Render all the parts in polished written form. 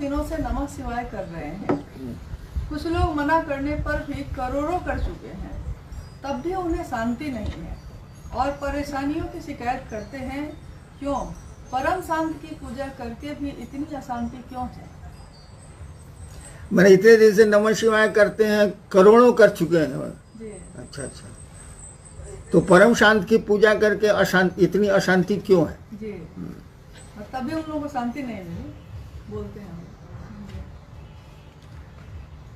दिनों से नमः शिवाय कर रहे हैं। कुछ लोग मना करने पर भी करोड़ों कर चुके हैं, तब भी उन्हें शांति नहीं है और परेशानियों की शिकायत करते हैं। क्यों? परम शांत की पूजा करके भी इतनी अशांति क्यों है? मैंने इतने दिन से नमः शिवाय करते हैं, करोड़ों कर चुके हैं। जी। अच्छा अच्छा, तो परम शांत की पूजा करके अशांति, इतनी अशांति क्यों है? जी, और तभी उन लोगों को शांति नहीं मिली, बोलते हैं।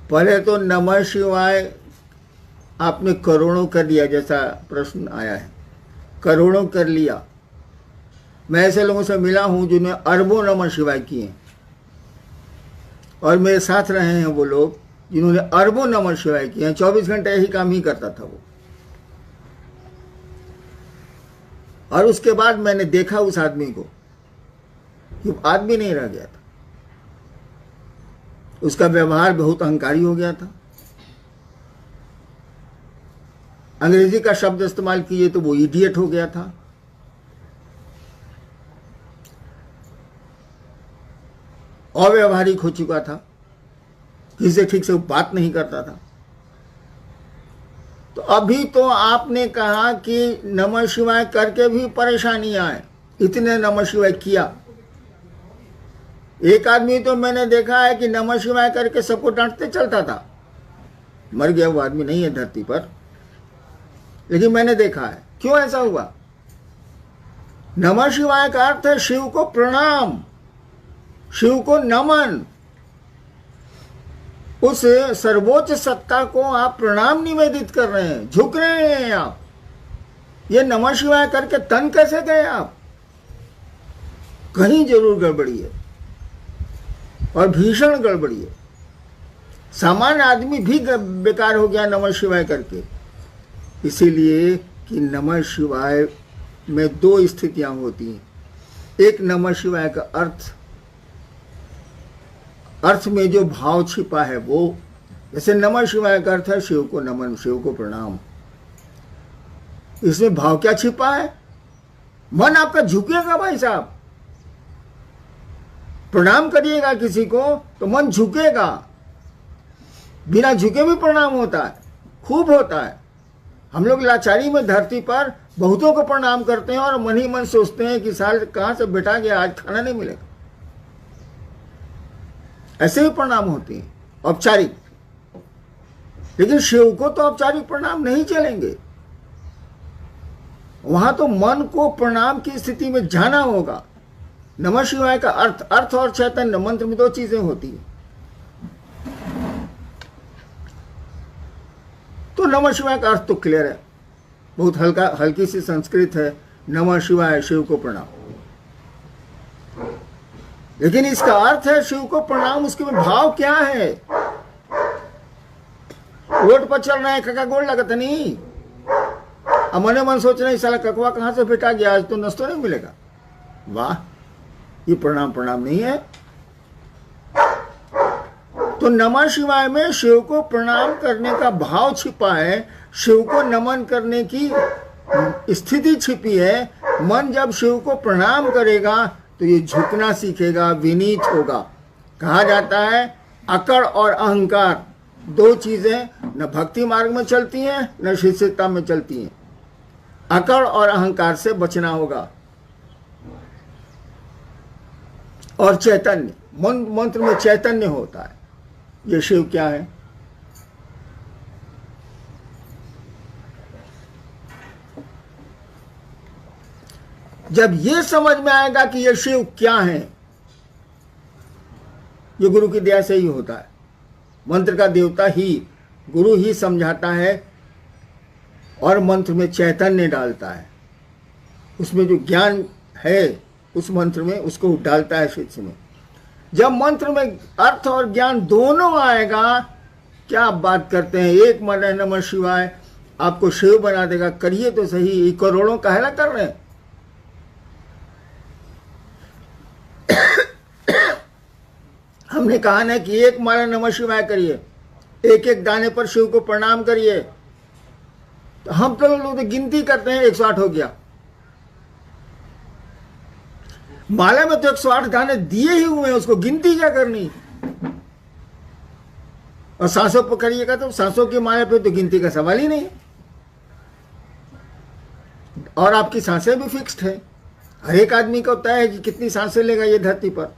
पहले तो नमः शिवाय आपने करोड़ों कर लिया, जैसा प्रश्न आया है, करोड़ों कर लिया। मैं ऐसे लोगों से मिला हूं जिन्होंने अरबों नमः शिवाय किए, और मेरे साथ रहे हैं वो लोग जिन्होंने अरबों नमः शिवाय किए हैं। 24 घंटे यही काम ही करता था वो। और उसके बाद मैंने देखा उस आदमी को कि आदमी नहीं रह गया था, उसका व्यवहार बहुत अहंकारी हो गया था। अंग्रेजी का शब्द इस्तेमाल किए तो वो इडियट हो गया था। अव्यवहारिक हो चुका था, किसी से ठीक से बात नहीं करता था। तो अभी तो आपने कहा कि नमः शिवाय करके भी परेशानियां आए, इतने नमः शिवाय किया। एक आदमी तो मैंने देखा है कि नमः शिवाय करके सबको डांटते चलता था। मर गया वो आदमी, नहीं है धरती पर, लेकिन मैंने देखा है। क्यों ऐसा हुआ? नमः शिवाय का अर्थ है शिव को प्रणाम, शिव को नमन। उस सर्वोच्च सत्ता को आप प्रणाम निवेदित कर रहे हैं, झुक रहे हैं आप। ये नमः शिवाय करके तन कैसे गए आप? कहीं जरूर गड़बड़ी है, और भीषण गड़बड़ी है। सामान्य आदमी भी बेकार हो गया नमः शिवाय करके। इसीलिए कि नमः शिवाय में दो स्थितियां होती हैं। एक, नमः शिवाय का अर्थ में जो भाव छिपा है वो, जैसे नमः शिवाय का अर्थ है शिव को नमन, शिव को प्रणाम। इसमें भाव क्या छिपा है? मन आपका झुकेगा भाई साहब। प्रणाम करिएगा किसी को तो मन झुकेगा। बिना झुके भी प्रणाम होता है, खूब होता है। हम लोग लाचारी में धरती पर बहुतों को प्रणाम करते हैं और मन ही मन सोचते हैं कि साल कहां से बैठा गया, आज खाना नहीं मिलेगा। ऐसे भी प्रणाम होते हैं औपचारिक, लेकिन शिव को तो औपचारिक प्रणाम नहीं चलेंगे। वहां तो मन को प्रणाम की स्थिति में जाना होगा। नमः शिवाय का अर्थ और चैतन्य मंत्र में दो चीजें होती है। तो नमः शिवाय का अर्थ तो क्लियर है, बहुत हल्की सी संस्कृत है, नमः शिवाय, शिव को प्रणाम। लेकिन इसका अर्थ है शिव को प्रणाम, उसके में भाव क्या है? रोड पर चल रहे हैं, कका गोड़ लगता नहीं, अब मने मन सोच रहे हैं साला ककवा कहां से बेटा गया, आज तो नाश्ता नहीं मिलेगा। वाह, ये प्रणाम नहीं है। तो नमः शिवाय में शिव को प्रणाम करने का भाव छिपा है, शिव को नमन करने की स्थिति छिपी है। मन जब शिव को प्रणाम करेगा तो ये झुकना सीखेगा, विनीत होगा। कहा जाता है अकड़ और अहंकार दो चीजें न भक्ति मार्ग में चलती हैं न शिष्यता में चलती हैं। अकड़ और अहंकार से बचना होगा। और चैतन्य, मंत्र में चैतन्य होता है। ये शिव क्या है? जब ये समझ में आएगा कि ये शिव क्या है, ये गुरु की दया से ही होता है। मंत्र का देवता ही, गुरु ही समझाता है और मंत्र में चैतन्य डालता है। उसमें जो ज्ञान है उस मंत्र में, उसको डालता है शिष्य में। जब मंत्र में अर्थ और ज्ञान दोनों आएगा, क्या आप बात करते हैं? एक मन है नमः शिवाय, आपको शिव बना देगा। करिए तो सही, ये करोड़ों काहे कर रहे हैं? हमने कहा ना कि एक माला नमः शिवाय करिए, एक एक दाने पर शिव को प्रणाम करिए। तो हम तो लोग तो गिनती करते हैं, 108 हो गया। माला में तो 108 दाने दिए ही हुए हैं, उसको गिनती क्या करनी। और सांसों पर करिएगा तो सांसों की माला पे तो गिनती का सवाल ही नहीं है। और आपकी सांसें भी फिक्स्ड है, हर एक आदमी को तय है कि कितनी सांसें लेगा ये धरती पर।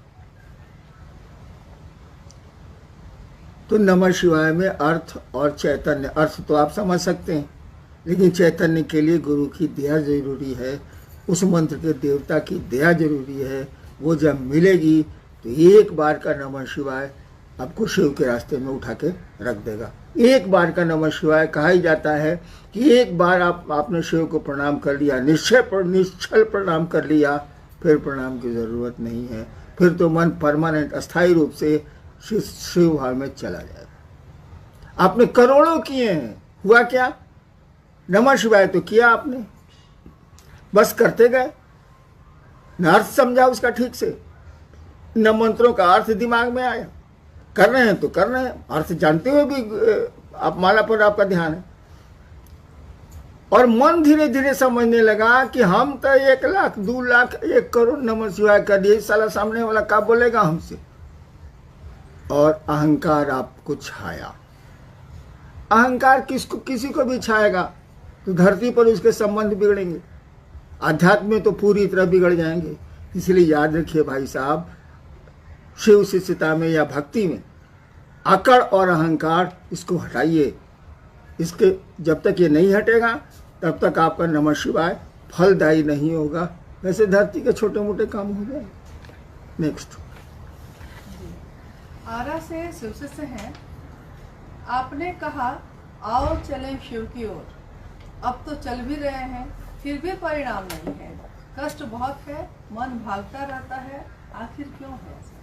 तो नमः शिवाय में अर्थ और चैतन्य, अर्थ तो आप समझ सकते हैं, लेकिन चैतन्य के लिए गुरु की दया जरूरी है, उस मंत्र के देवता की दया जरूरी है। वो जब मिलेगी तो एक बार का नमः शिवाय आपको शिव के रास्ते में उठा के रख देगा। एक बार का नमः शिवाय कहा ही जाता है कि एक बार आपने शिव को प्रणाम कर लिया, निश्चल प्रणाम कर लिया, फिर प्रणाम की जरूरत नहीं है। फिर तो मन परमानेंट अस्थायी रूप से शिव भाव में चला जाएगा। आपने करोड़ों किए हैं, हुआ क्या? नमः शिवाय तो किया आपने, बस करते गए, न अर्थ समझा उसका ठीक से, न मंत्रों का अर्थ दिमाग में आया। कर रहे हैं तो कर रहे हैं, अर्थ जानते हुए भी आप माला पर आपका ध्यान है। और मन धीरे धीरे समझने लगा कि हम तो 1 लाख 2 लाख 1 करोड़ नमः शिवाय कर दिए, साला सामने वाला क्या बोलेगा हमसे। और अहंकार आपको छाया। अहंकार किसी को भी छाएगा तो धरती पर उसके संबंध बिगड़ेंगे, आध्यात्म में तो पूरी तरह बिगड़ जाएंगे। इसलिए याद रखिए भाई साहब, शिव शिष्यता में या भक्ति में अकड़ और अहंकार इसको हटाइए। इसके जब तक ये नहीं हटेगा तब तक आपका नमः शिवाय फलदायी नहीं होगा। वैसे धरती के छोटे मोटे काम हो जाएंगे। नेक्स्ट। आरा से शिव शिष्य हैं। आपने कहा आओ चलें शिव की ओर, अब तो चल भी रहे हैं, फिर भी परिणाम नहीं है। कष्ट बहुत है, मन भागता रहता है, आखिर क्यों है ऐसा?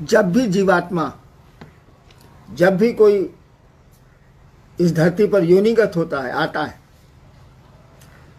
जब भी जीवात्मा, जब भी कोई इस धरती पर योनिगत होता है, आता है,